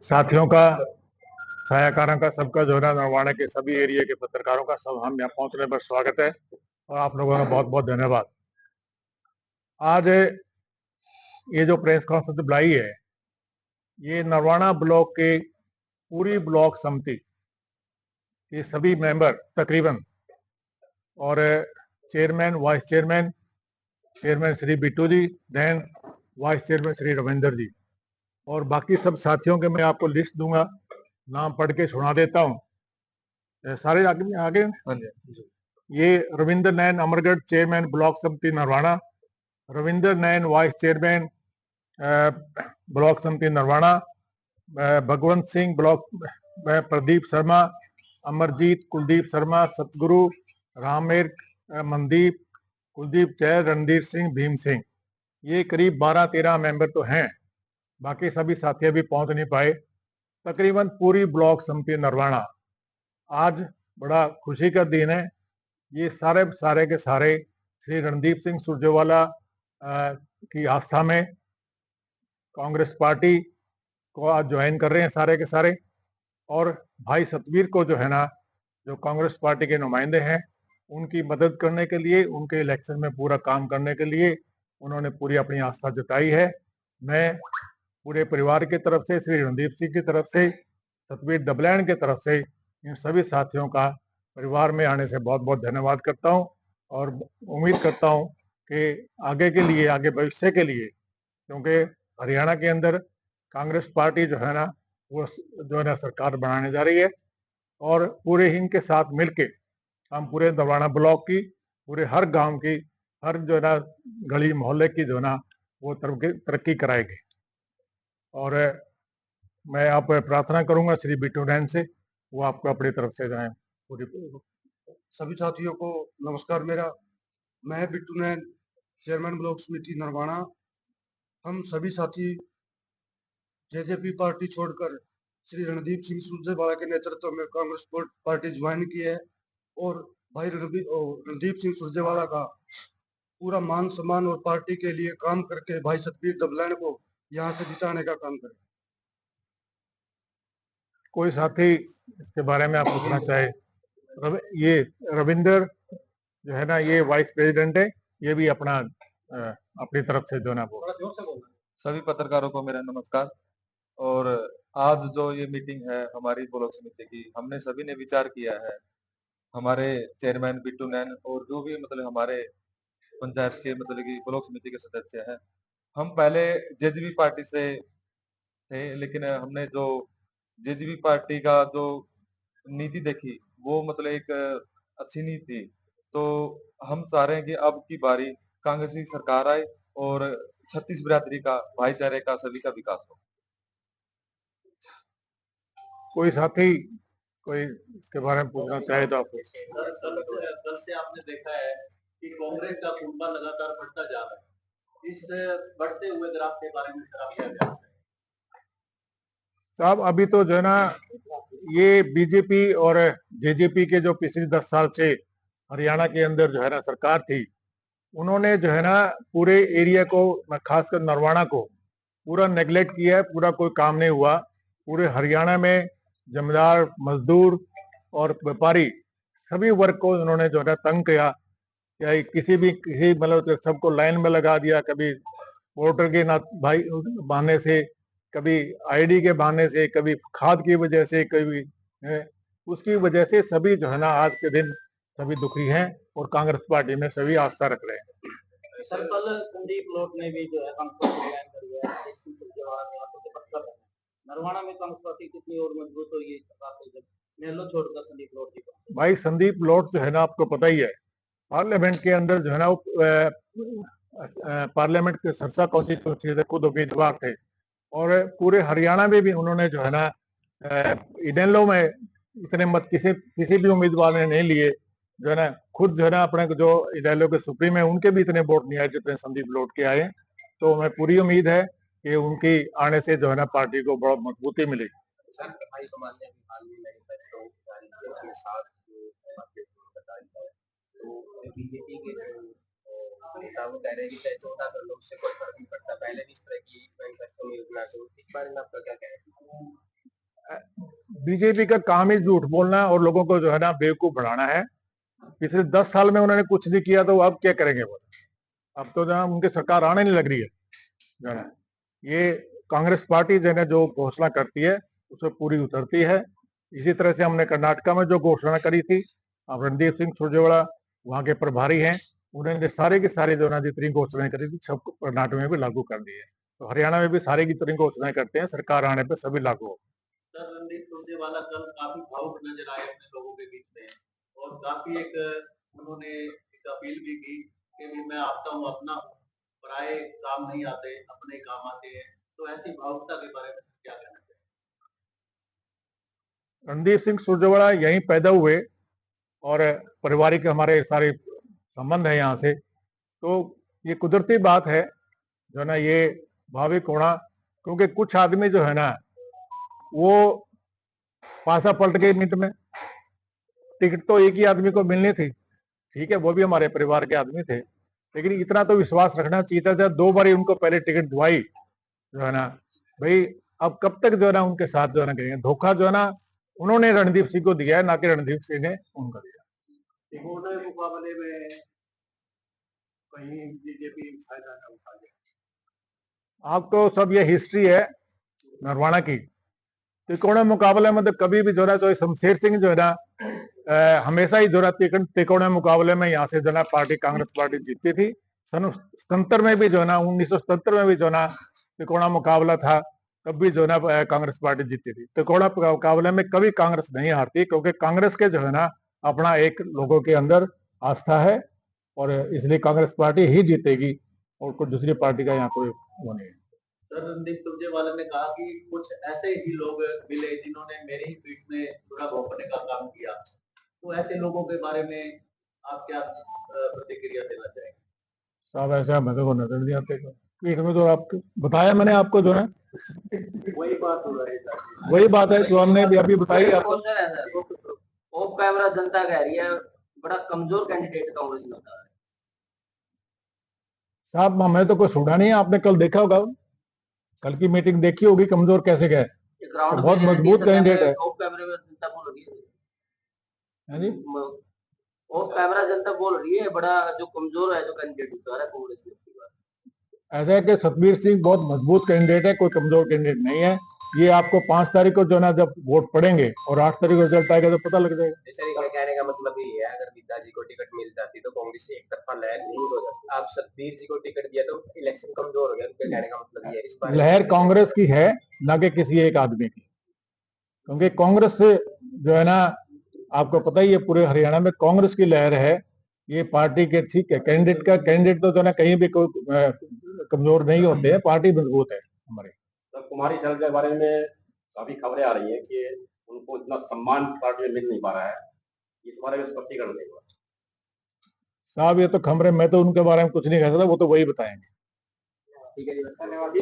साथियों का, छायाकारों का, सबका जो है ना नरवाना के सभी एरिया के पत्रकारों का सब हम यहाँ पहुंचने पर स्वागत है और आप लोगों का बहुत बहुत धन्यवाद। आज ये जो प्रेस कॉन्फ्रेंस बुलाई है, ये नरवाना ब्लॉक के पूरी ब्लॉक समिति के सभी मेंबर तकरीबन और chairman, vice chairman, chairman Shri Bittu ji, then vice chairman Shri Ravinder ji और बाकी सब साथियों के मैं आपको लिस्ट दूंगा, नाम पढ़ के सुना देता हूँ। सारे आगे आगे ये रविंदर नैन अमरगढ़, चेयरमैन ब्लॉक समिति नरवाना, रविंदर नैन वाइस चेयरमैन ब्लॉक समिति नरवाना, भगवंत सिंह ब्लॉक, प्रदीप शर्मा, अमरजीत, कुलदीप शर्मा, सतगुरु, रामेर, मनदीप, कुलदीप जय, रणधीर सिंह, भीम सिंह। ये करीब 12-13 मेंबर तो हैं, बाकी सभी साथी अभी पहुंच नहीं पाए। तकरीबन पूरी ब्लॉक समिति नरवाना, आज बड़ा खुशी का दिन है। ये सारे के सारे श्री रणदीप सिंह सुरजेवाला की आस्था में कांग्रेस पार्टी को आज ज्वाइन कर रहे हैं सारे के सारे। और भाई सतवीर को जो है ना, जो कांग्रेस पार्टी के नुमाइंदे हैं, उनकी मदद करने के लिए, उनके इलेक्शन में पूरा काम करने के लिए उन्होंने पूरी अपनी आस्था जताई है। मैं पूरे परिवार की तरफ से, श्री रणदीप सिंह की तरफ से, सतवीर दबलैंड की तरफ से इन सभी साथियों का परिवार में आने से बहुत बहुत धन्यवाद करता हूं और उम्मीद करता हूं कि आगे के लिए, आगे भविष्य के लिए, क्योंकि हरियाणा के अंदर कांग्रेस पार्टी जो है ना, वो जो है ना सरकार बनाने जा रही है और पूरे हिंद के साथ मिलके हम पूरे नरवाना ब्लॉक की, पूरे हर गांव की, हर जो है ना गली मोहल्ले की जो है ना वो तरक्की कराएंगे। और मैं आप प्रार्थना करूंगा श्री बिट्टू नैन से, वो आपको अपनी तरफ से जाए पूरी। सभी साथियों को नमस्कार। मैं बिट्टू नैन, चेयरमैन ब्लॉक समिति नरवाना। हम सभी साथी जेजेपी पार्टी छोड़कर श्री रणदीप सिंह सुरजेवाला के नेतृत्व में कांग्रेस पार्टी ज्वाइन की है और भाई रणदीप सिंह सुरजेवाला का पूरा मान सम्मान और पार्टी के लिए काम करके भाई सतबीर दबलैन को यहाँ से जिताने का काम करें। कोई साथी इसके बारे में आप पूछना चाहे? ये रविंदर जो है ना, ये वाइस प्रेसिडेंट है, ये भी अपना अपनी तरफ से जो ना वो। सभी पत्रकारों को मेरा नमस्कार। और आज जो ये मीटिंग है हमारी ब्लॉक समिति की, हमने सभी ने विचार किया है, हमारे चेयरमैन बिट्टू नैन और जो भी मतलब हमारे पंचायत के मतलब की ब्लॉक समिति के सदस्य हैं, हम पहले जेजेपी पार्टी से थे, लेकिन हमने जो जेजेपी पार्टी का जो नीति देखी वो मतलब एक अच्छी नीति थी। तो हम चाह रहे हैं कि अब की बारी कांग्रेस की सरकार आए और छत्तीस बिरादरी का भाईचारे का सभी का विकास हो। कोई साथी कोई इसके बारे में पूछना चाहे तो आप। कल से आपने देखा है कि कांग्रेस का कुंबा लगातार बढ़ता जा रहा है। इस बढ़ते हुए ग्राफ के बारे में सर आप क्या कहते हैं? साहब अभी तो जो है ना, ये बीजेपी और जेजेपी के जो पिछले 10 साल से हरियाणा के अंदर जो है ना सरकार थी, उन्होंने जो है ना पूरे एरिया को, खासकर नरवाना को पूरा नेग्लेक्ट किया है, पूरा कोई काम नहीं हुआ। पूरे हरियाणा में जमींदार, मजदूर और व्यापारी सभी वर्ग को उन्होंने जो है तंग किया। या किसी मतलब सबको लाइन में लगा दिया, कभी वोटर के ना भाई बहाने से, कभी आईडी के बहाने से, कभी खाद की वजह से, कभी उसकी वजह से सभी जो है ना आज के दिन सभी दुखी हैं और कांग्रेस पार्टी में सभी आस्था रख रहे हैं। सर कल संदीप लोट ने भी जो है ज्वाइन करी है, नरवाना में कांग्रेस पार्टी कितनी और मजबूत होगी सरकार से जब नेलो छोड़कर संदीप लोट जी को? भाई संदीप लोट जो है ना, आपको पता ही है, पार्लियामेंट के अंदर जो है ना पार्लियामेंट के सरसा कॉन्स्टिट्यूंसी से खुद उम्मीदवार थे और पूरे हरियाणा में भी उन्होंने जो है ना इडेनलो में इतने मत किसी किसी भी उम्मीदवार ने नहीं लिए। जो है ना खुद जो है ना अपने जो इडेनलो के सुप्रीम है, उनके भी इतने वोट नहीं आए जितने संदीप लोट के आए। तो हमें पूरी उम्मीद है कि उनकी आने से जो है ना पार्टी को बहुत मजबूती मिलेगी। बीजेपी के जो नेता वो कह रहे हैं कि 14 लोग से कोई फर्क नहीं पड़ता, पहले भी इस तरह की मैनिफेस्टो में योजना, तो इस बारे में आपका क्या कहना है? बीजेपी का काम ही झूठ बोलना और लोगों को जो है ना बेवकूफ बनाना है। पिछले 10 साल में उन्होंने कुछ नहीं किया तो अब क्या करेंगे वो? अब तो जहाँ उनकी सरकार आने नहीं लग रही है जो है ना। ये कांग्रेस पार्टी जो है ना जो घोषणा करती है उसमें पूरी उतरती है। इसी तरह से हमने कर्नाटका में जो घोषणा करी थी, अब रणदीप सिंह सुरजेवाला वहां के प्रभारी हैं, उन्होंने सारे की सारी जो है ना जितनी घोषणाएं करी थी सब कर्नाटक में भी लागू कर दी है। तो हरियाणा में भी सारी की जितनी घोषणाएं करते हैं सरकार आने पर सभी लागू हो। सर रणदीप सुरजेवाला कल काफी भावुक नजर आए अपने लोगों के बीच में और काफी एक उन्होंने एक अपील भी की कि भी मैं आपका हूँ अपना हूँ, पराए काम नहीं आते अपने काम आते हैं। तो ऐसी भावुकता के बारे में क्या कहना चाहिए? रणदीप सिंह सुरजेवाला यहीं पैदा हुए और पारिवारिक हमारे सारे संबंध है यहाँ से, तो ये कुदरती बात है जो है ना ये भाविक होना। क्योंकि कुछ आदमी जो है ना वो पासा पलट गए मिनट में। टिकट तो एक ही आदमी को मिलनी थी, ठीक है, वो भी हमारे परिवार के आदमी थे, लेकिन इतना तो विश्वास रखना चाहिए था। जब 2 बार उनको पहले टिकट दुआई जो है ना, भाई अब कब तक जो है ना उनके साथ जो है ना करेंगे। धोखा जो है ना उन्होंने रणदीप सिंह को दिया है, ना कि रणदीप सिंह ने उनको दिया। त्रिकोणीय मुकाबले में कहीं बीजेपी फायदा न उठा ले। आपको सब ये हिस्ट्री है नरवाना की। त्रिकोणीय मुकाबले में तो कभी भी जो है तो शमशेर सिंह जो है ना हमेशा ही जो है त्रिकोणीय मुकाबले में यहाँ से जो है पार्टी कांग्रेस पार्टी जीतती थी। सन 77 में भी जो है ना 1977 में भी जो है ना त्रिकोणा मुकाबला था, तब भी जो है ना कांग्रेस पार्टी जीतती थी। त्रिकोणा मुकाबले में कभी कांग्रेस नहीं हारती, क्योंकि कांग्रेस के जो है ना अपना एक लोगों के अंदर आस्था है और इसलिए कांग्रेस पार्टी ही जीतेगी और कोई दूसरी पार्टी का यहाँ कोई वो नहीं है। सर रणदीप सुरजेवाला ने कहा कि कुछ ऐसे ही लोग मिले जिन्होंने मेरे ही पीठ में छुरा घोंपने का काम किया। तो ऐसे लोगों के बारे में आप क्या प्रतिक्रिया देना चाहेंगे? साहब ऐसा मेरे को नजर नहीं आते। पीठ में तो आपको बताया मैंने, आपको जो है वही बात हो रही है। वही बात है जो हमने भी अभी बताई आपको। ऑफ कैमरा जनता कह रही है बड़ा कमजोर कैंडिडेट कांग्रेस में होता है। साहब हमें तो कुछ छोड़ा नहीं है, आपने कल देखा होगा, कल की मीटिंग देखी होगी, कमजोर कैसे गए। ग्राउंड तो बहुत मजबूत कैंडिडेट है। ऑफ कैमरे में जनता बोल रही हाँ जी, है, ऑफ कैमरा जनता बोल रही है बड़ा जो कमजोर है जो कैंडिडेट उतारा कांग्रेस में। ऐसा है कि सतबीर सिंह बहुत मजबूत कैंडिडेट है, कोई कमजोर कैंडिडेट नहीं है। ये आपको 5 तारीख को जो है ना जब वोट पड़ेंगे और 8 तारीख को रिजल्ट आएगा तो पता लग जाएगा। सर ये कहने का मतलब ये है अगर गीता जी को टिकट मिल जाती तो कांग्रेस से एक तरफा लहर नहीं हो जाती। आप सतबीर जी को टिकट दिया तो इलेक्शन कमजोर हो गया, उनके कहने का मतलब ये है। इस बारे लहर कांग्रेस की है, ना कि किसी एक आदमी की। क्योंकि कांग्रेस से जो है ना आपको पता ही है पूरे हरियाणा में कांग्रेस की लहर है। ये पार्टी के ठीक है, कैंडिडेट तो जो है ना कहीं भी कोई कमजोर नहीं होते हैं, पार्टी मजबूत है हमारी। सर कुमारी शैलजा के बारे में काफी खबरें आ रही हैं कि उनको इतना सम्मान पार्टी में मिल नहीं पा रहा है, इस बारे में स्पष्टीकरण देगा। साहब ये तो खबरें, मैं तो उनके बारे में कुछ नहीं कह सकता, वो तो वही बताएंगे। ठीक है जी, धन्यवाद।